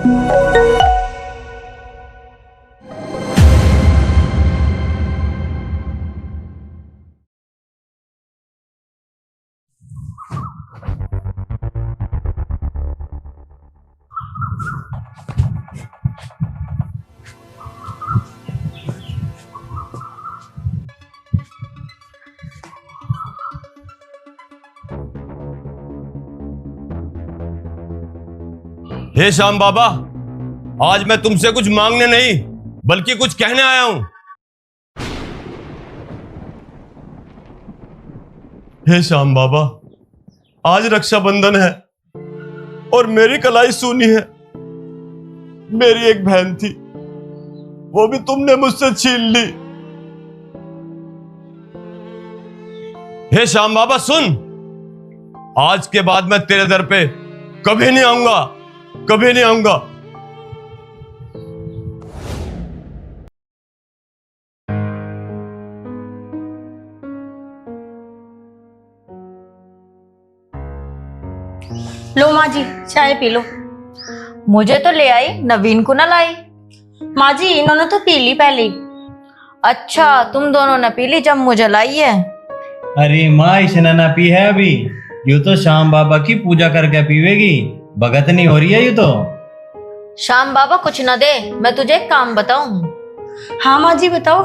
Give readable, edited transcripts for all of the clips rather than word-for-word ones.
हे श्याम बाबा, आज मैं तुमसे कुछ मांगने नहीं बल्कि कुछ कहने आया हूं। हे श्याम बाबा, आज रक्षाबंधन है और मेरी कलाई सूनी है। मेरी एक बहन थी, वो भी तुमने मुझसे छीन ली। हे श्याम बाबा सुन, आज के बाद मैं तेरे दर पे कभी नहीं आऊंगा, कभी नहीं आऊंगा। लो माँ जी, चाय पी लो। मुझे तो ले आई, नवीन को ना लाई। माँ जी, इन्होंने तो पी ली पहले ही। अच्छा, तुम दोनों ने पी ली जब मुझे लाई है। अरे माँ, इसने ना पी है अभी। यू तो श्याम बाबा की पूजा करके पीवेगी, भगत नहीं हो रही है यू तो। श्याम बाबा कुछ ना दे, मैं तुझे एक काम बताऊं। हाँ माँ जी, बताओ।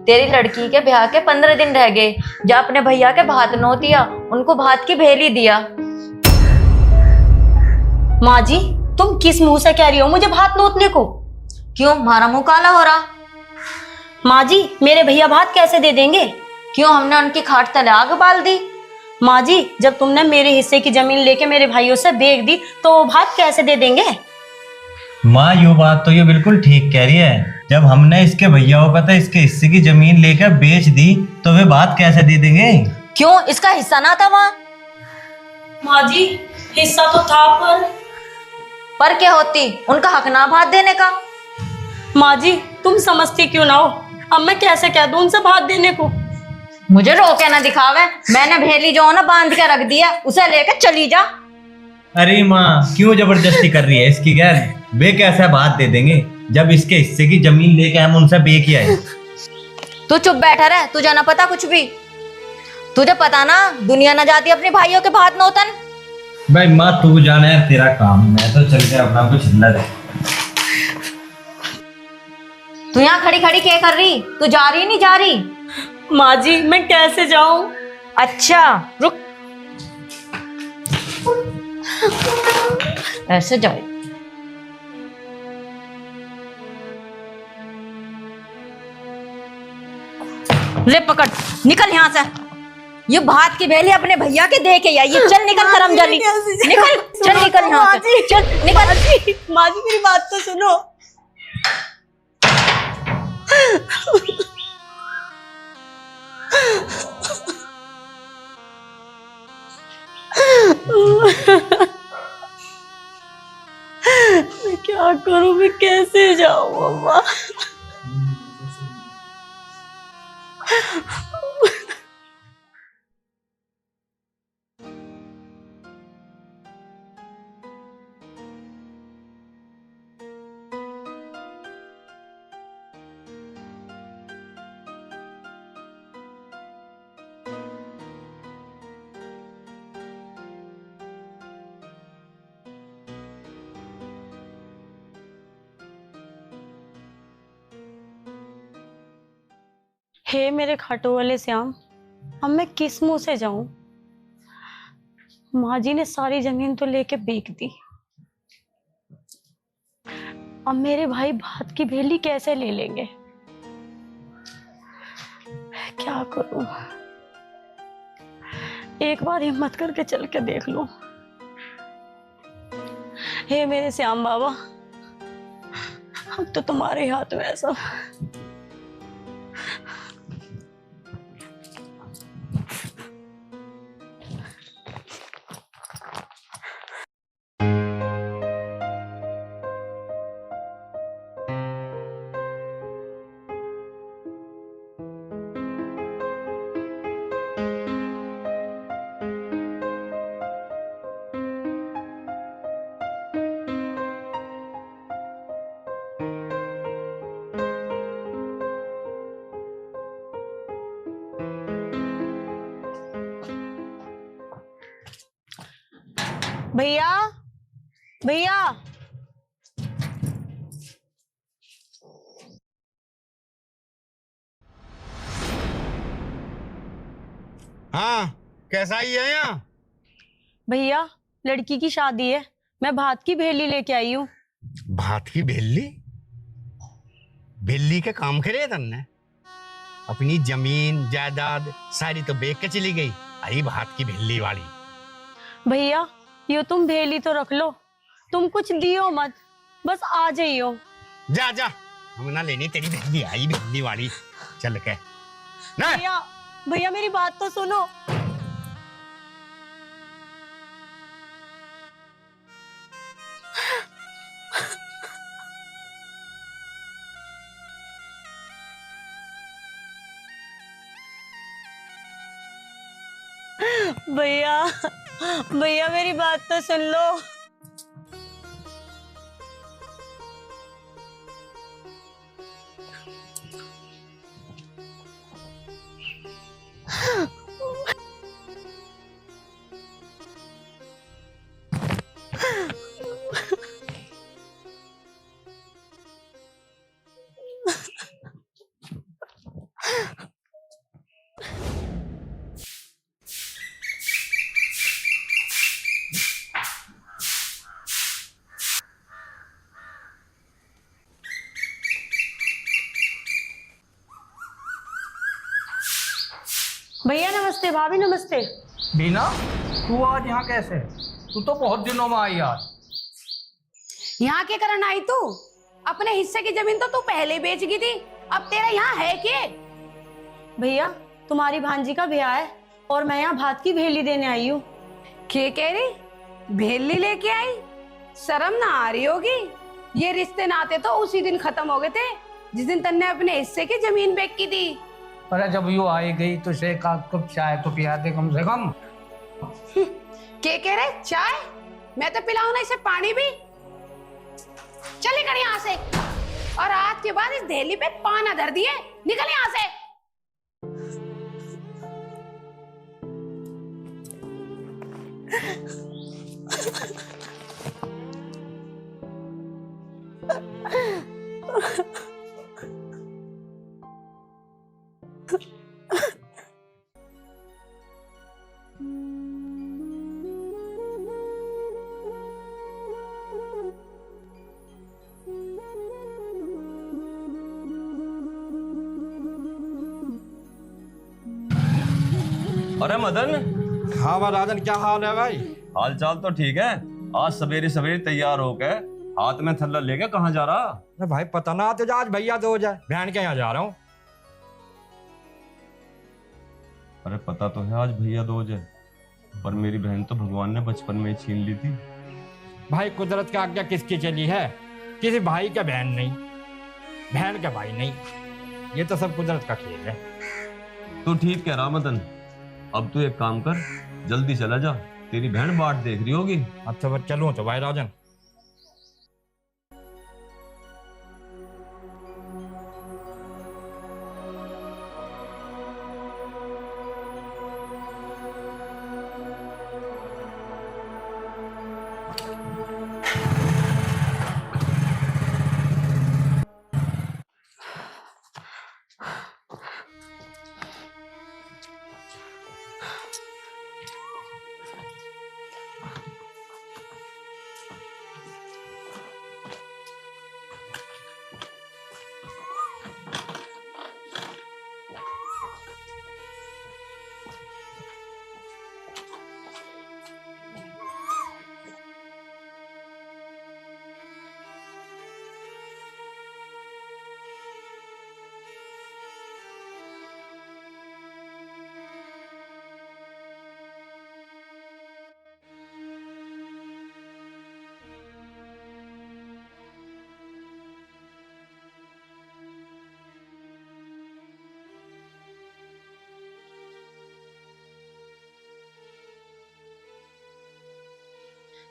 तेरी लड़की के ब्याह के 15 दिन रह गए। जा अपने भैया के भात नोतिया, उनको भात की भेली दिया। माँ जी, तुम किस मुंह से कह रही हो मुझे भात नोतने को? क्यों, हमारा मुंह काला हो रहा? माँ जी, मेरे भैया भात कैसे दे देंगे? क्यों, हमने उनकी खाट तले आग बाल दी? माँ जी, जब तुमने मेरे हिस्से की जमीन लेके मेरे भाइयों से बेच दी तो वो भात कैसे दे देंगे? माँ, यू बात तो ये बिल्कुल ठीक कह रही है। जब हमने इसके भैया को पता इसके हिस्से की जमीन लेकर बेच दी तो वे बात कैसे दे देंगे? क्यों, इसका हिस्सा ना था वहाँ? माँ जी, हिस्सा तो था पर क्या होती, उनका हक ना भात देने का। माँ जी, तुम समझती क्यों ना हो? अब मैं कैसे कह दूं उनसे भात देने को? मुझे रोके ना दिखावे। मैंने भेली जो ना बांध के रख दिया, उसे लेकर चली जा। अरे माँ, क्यों जबरदस्ती कर रही है इसकी गैर? वे कैसे बात दे देंगे जब इसके हिस्से की जमीन लेके हम उनसे बे किया है। तू चुप बैठा रहे, तुझे ना पता कुछ भी। तुझे पता ना, दुनिया ना जाती अपने भाइयों के भात नौतन। भाई माँ, तू जाना है तेरा काम, मैं तो चल के अपना कुछ हिला दे। तू यहाँ खड़ी खड़ी क्या कर रही? तू जा रही नहीं जा रही? माँ जी, मैं कैसे जाऊं? अच्छा रुक, ऐसे जाए। ले पकड़, निकल यहाँ से। ये भात की भेली अपने भैया के दे के आई। चल निकल करम जली, निकल, चल निकल यहाँ से, चल निकल। माँ जी, मेरी बात तो सुनो। मैं क्या करूं, मैं कैसे जाऊं अम्मा? हे मेरे खाटू वाले श्याम, अब मैं किस मुंह से जाऊं? माँ जी ने सारी जमीन तो लेके बेच दी। अब मेरे भाई भात की भेली कैसे ले लेंगे? क्या करूं? एक बार हिम्मत करके चल के देख लूं। हे मेरे श्याम बाबा, अब तो तुम्हारे हाथ में है सब। भैया भैया हाँ, कैसा ही है यहाँ? भैया लड़की की शादी है, मैं भात की भेली लेके आई हूँ। भात की भेली? भेली के काम करे तन्ने? अपनी जमीन जायदाद सारी तो बेच के चली गई, आई भात की भेली वाली। भैया यो तुम भेली तो रख लो, तुम कुछ दियो मत, बस आ जाइयो। जा जा, हम ना लेनी तेरी भेली, आई भेली वाली। चल के ना। भैया भैया मेरी बात तो सुनो। भैया भैया मेरी बात तो सुन लो। भैया नमस्ते, भाभी नमस्ते। बीना, तू आज यहाँ कैसे? तू तो बहुत दिनों में आई आज। यहाँ के कारण आई तू? अपने हिस्से की जमीन तो तू पहले बेच गई थी, अब तेरा यहाँ है क्या? भैया तुम्हारी भांजी का ब्याह है और मैं यहाँ भात की भेली देने आई हूँ। क्या कह रही? भेली लेके आई? शर्म ना आ रही होगी? ये रिश्ते नाते तो उसी दिन खत्म हो गए थे जिस दिन तन्ने अपने हिस्से की जमीन बेच की थी। अरे जब यू आई गई तो से का कप चाय तो पिया दे कम से कम। क्या कह रहे? चाय? मैं तो पिलाऊं ना इसे पानी भी। चल निकल यहाँ से, और आज के बाद इस धेली पे पाना धर दिए, निकल यहाँ से। अरे मदन, हाँ राजन, क्या हाल है भाई? हाल चाल तो ठीक है। आज सवेरे सवेरे तैयार होके हाथ में थल्ला लेके कहाँ जा रहा? अरे भाई पता ना तो आज भैया तो हो जाए, बहन के यहाँ जा रहा हूँ। अरे पता तो है आज भैया दोज है, पर मेरी बहन तो भगवान ने बचपन में ही छीन ली थी। भाई कुदरत का आज्ञा किसकी चली है? किसी भाई का बहन नहीं, बहन का भाई नहीं, ये तो सब कुदरत का खेल है। तू ठीक कह रहा मदन। अब तू एक काम कर, जल्दी चला जा, तेरी बहन बाट देख रही होगी। अब तो चलूं तो भाई राजन।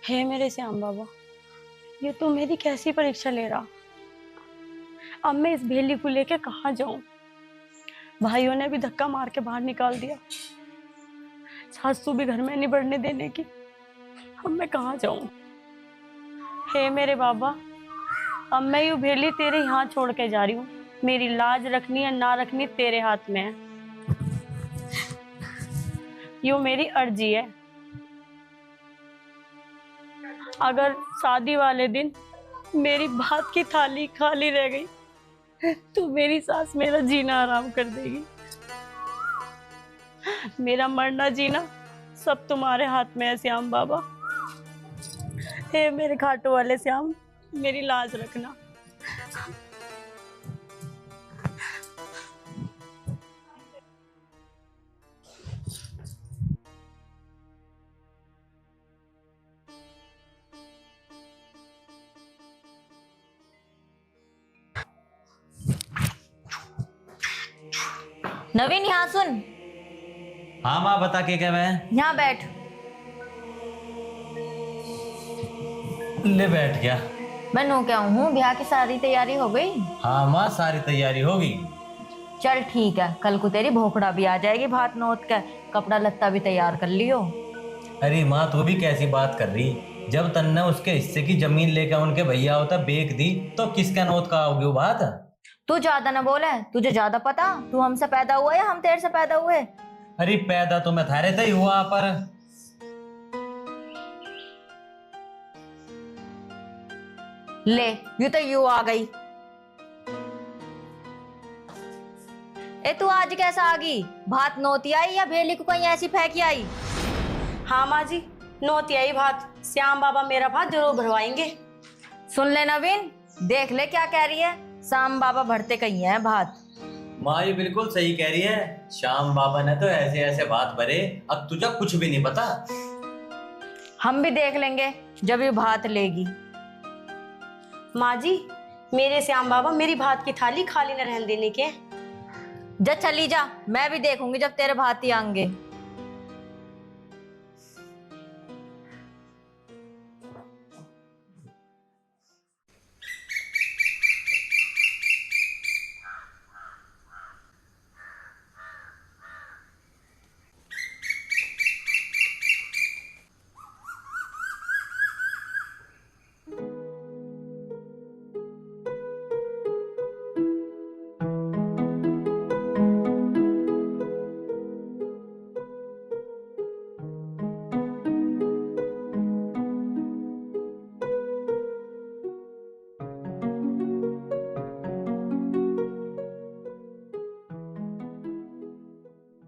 हे मेरे श्याम बाबा, ये तो मेरी कैसी परीक्षा ले रहा। अब मैं इस भेली को लेके कहाँ जाऊं? भाइयों ने भी धक्का मार के बाहर निकाल दिया, सासू भी घर में नहीं बढ़ने देने की। अब मैं कहाँ जाऊं? हे मेरे बाबा, अब मैं यूं भेली तेरे यहाँ छोड़ के जा रही हूँ। मेरी लाज रखनी या ना रखनी तेरे हाथ में है। यूं मेरी अर्जी है। अगर शादी वाले दिन मेरी भात की थाली खाली रह गई तो मेरी सास मेरा जीना आराम कर देगी। मेरा मरना जीना सब तुम्हारे हाथ में है श्याम बाबा। हे मेरे खाटू वाले श्याम, मेरी लाज रखना। नवीन यहाँ सुन। हाँ माँ बता के क्या मैं? यहाँ बैठ। ले बैठ गया। मैं नो क्या हूँ, ब्याह की सारी तैयारी हो गई? हाँ माँ सारी तैयारी होगी। चल ठीक है, कल को तेरी भोकड़ा भी आ जाएगी भात नोत का, कपड़ा लत्ता भी तैयार कर लियो। अरे माँ तू भी कैसी बात कर रही? जब तन्ने उसके हिस्से की जमीन लेकर उनके भैया होता बेच दी तो किसका नोत का आओगी वो बात? तू ज्यादा ना बोले, तुझे ज्यादा पता। तू हमसे पैदा हुआ या हम तेरे से पैदा हुए? अरे पैदा तो मैं थारे से ही हुआ, पर ले यू तो यू आ गई। ए तू आज कैसा आ गई? भात नोती आई या भेली को कहीं ऐसी फेंकी आई? हाँ माँ जी, नोतियाई भात श्याम बाबा मेरा भात जरूर भरवाएंगे। सुन ले नवीन, देख ले क्या कह रही है। श्याम बाबा भरते कहीं है भात। माँ ये बिल्कुल सही कह रही है। श्याम बाबा ने तो ऐसे ऐसे बात भरे, अब तुझे कुछ भी नहीं पता। हम भी देख लेंगे जब ये भात लेगी। माँ जी, मेरे श्याम बाबा मेरी भात की थाली खाली न रहने देने के। जा चली जा, मैं भी देखूंगी जब तेरे भात ही आएंगे।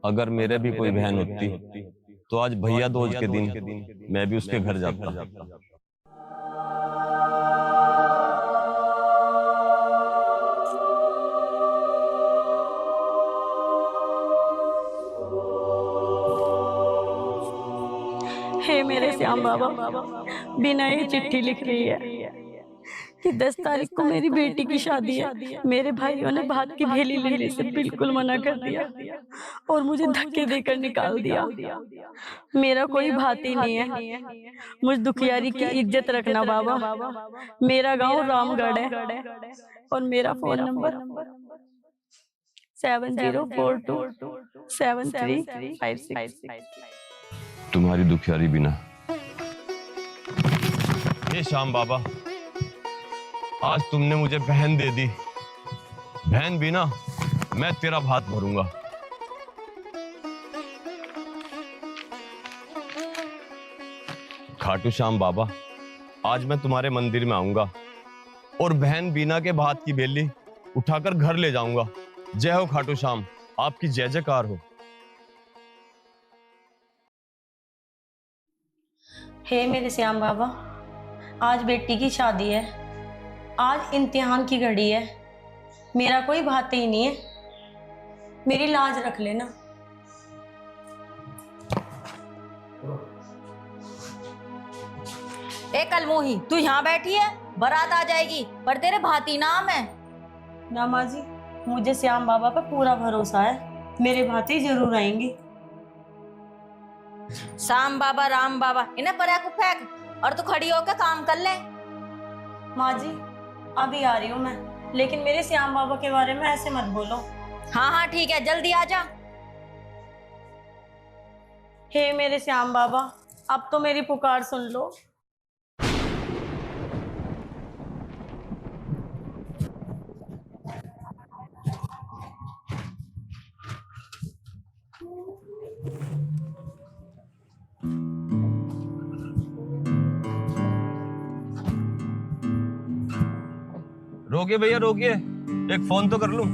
अगर मेरे भी कोई बहन होती तो आज भैया दूज के दिन मैं भी उसके घर जाता। हे मेरे श्याम बाबा, बिना ये चिट्ठी लिख रही है कि 10 तारीख को मेरी बेटी की शादी है। मेरे भाइयों ने भात की भेली लेने से बिल्कुल मना कर दिया और मुझे धक्के देकर निकाल दिया। मेरा कोई भात ही नहीं है। मुझ दुखियारी की इज्जत रखना बाबा। मेरा गांव रामगढ़ है और मेरा फोन नंबर 70427356। तुम्हारी दुखियारी बिना। हे श्याम बाबा, आज तुमने मुझे बहन दे दी। बहन बिना मैं तेरा भात भरूंगा। खाटू श्याम बाबा, आज मैं तुम्हारे मंदिर में आऊंगा और बहन बीना के भात की बेली उठाकर घर ले जाऊंगा। जय हो खाटू श्याम, आपकी जय जयकार हो। हे मेरे श्याम बाबा, आज बेटी की शादी है। आज इम्तिहान की घड़ी है। मेरा कोई भात ही नहीं है। मेरी लाज रख लेना। ए कलमुही, तू यहाँ बैठी है? बारात आ जाएगी पर तेरे भाती नाम है ना माँ जी, मुझे श्याम बाबा पर पूरा भरोसा है। मेरे भाती जरूर आएंगे। श्याम बाबा राम बाबा इन्हें पर को फेंक और तू खड़ी होकर काम कर ले। माँ जी, अभी आ रही हूँ मैं, लेकिन मेरे श्याम बाबा के बारे में ऐसे मत बोलो। हाँ हाँ ठीक है, जल्दी आ जा। हे मेरे श्याम बाबा, अब तो मेरी पुकार सुन लो। रोकिए भैया रोकिए, एक फोन तो कर लूं।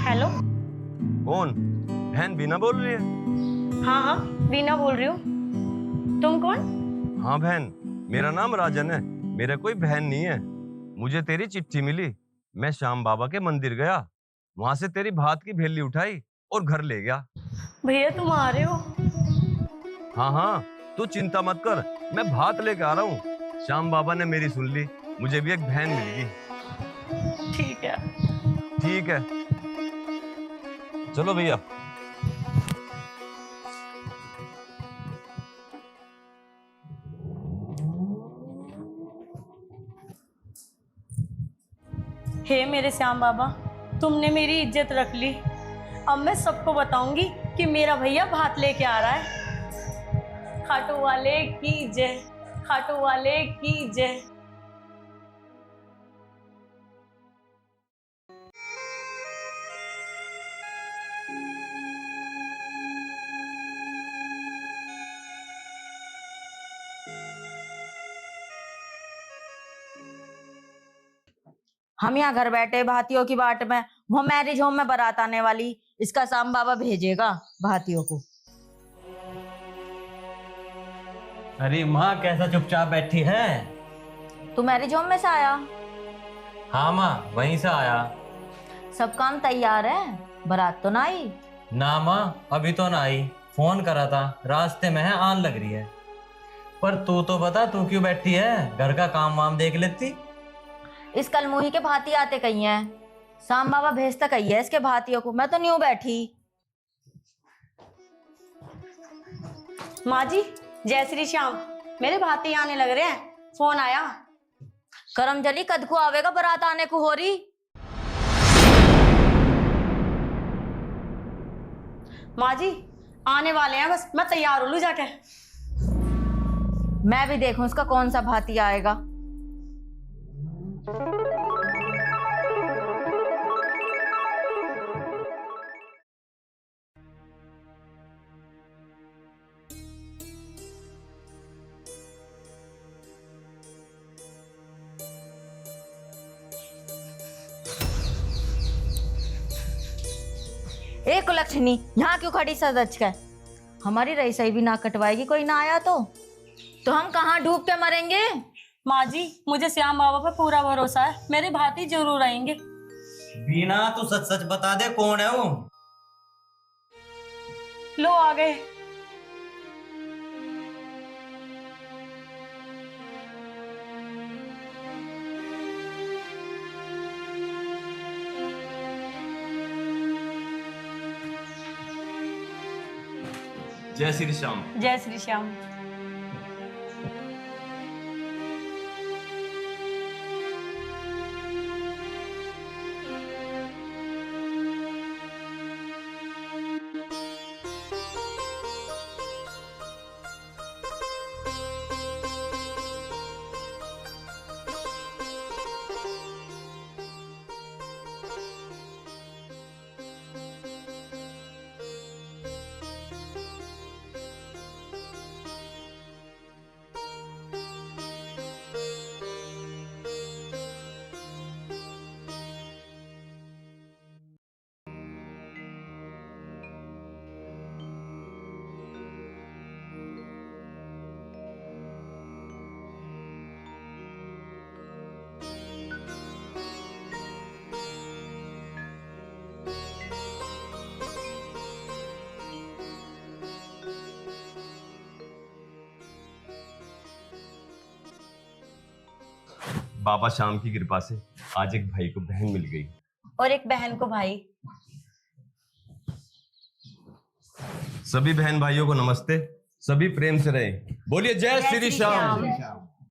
हेलो। कौन? बहन बीना बोल रही है? हाँ हाँ, वीना बोल रही हूँ। तुम कौन? हाँ बहन, मेरा नाम राजन है, मेरा कोई बहन नहीं है। मुझे तेरी चिट्ठी मिली, मैं श्याम बाबा के मंदिर गया, वहां से तेरी भात की भेली उठाई और घर ले गया। भैया तुम आ रहे हो? हाँ हाँ, तू चिंता मत कर, मैं भात लेके आ रहा हूँ। श्याम बाबा ने मेरी सुन ली, मुझे भी एक बहन मिलेगी। ठीक है। ठीक है, चलो भैया। हे मेरे श्याम बाबा, तुमने मेरी इज्जत रख ली। अब मैं सबको बताऊंगी कि मेरा भैया भात लेके आ रहा है। खाटू वाले की जय, खाटू वाले की जय। हम यहाँ घर बैठे भातियों की बाट में, वो मैरिज होम में बारात आने वाली, इसका श्याम बाबा भेजेगा भातियों को। अरे माँ कैसा चुपचाप बैठी है? तू मैरिज होम में से आया? हाँ माँ वहीं से आया। सब काम तैयार है, बारात तो ना आई? ना माँ अभी तो ना आई, फोन करा था, रास्ते में है, आन लग रही है। पर तू तो बता, तू क्यों बैठी है? घर का काम वाम देख लेती। इस कलमुही के भाती आते कही हैं, श्याम बाबा भेजता कही है इसके भातियों को, मैं तो न्यू बैठी। माँ जी जय श्री श्याम, मेरे भाती आने लग रहे हैं, फोन आया। करमजली कद को आवेगा बारात आने को हो रही। माँ जी आने वाले हैं, बस मैं तैयार हो लूं जाके। मैं भी देखूं इसका कौन सा भाती आएगा। एक कुलक्षणी यहाँ क्यों खड़ी सदच के? हमारी रईसई भी ना कटवाएगी कोई ना आया तो हम कहाँ डूब के मरेंगे? माँ जी मुझे श्याम बाबा पर पूरा भरोसा है, मेरे भाती जरूर आएंगे। बीना तू सच सच बता दे, कौन है वो? लो आ गए। जय श्री श्याम। जय श्री श्याम। बाबा श्याम की कृपा से आज एक भाई को बहन मिल गई और एक बहन को भाई। सभी बहन भाइयों को नमस्ते। सभी प्रेम से रहे। बोलिए जय श्री श्याम। श्याम।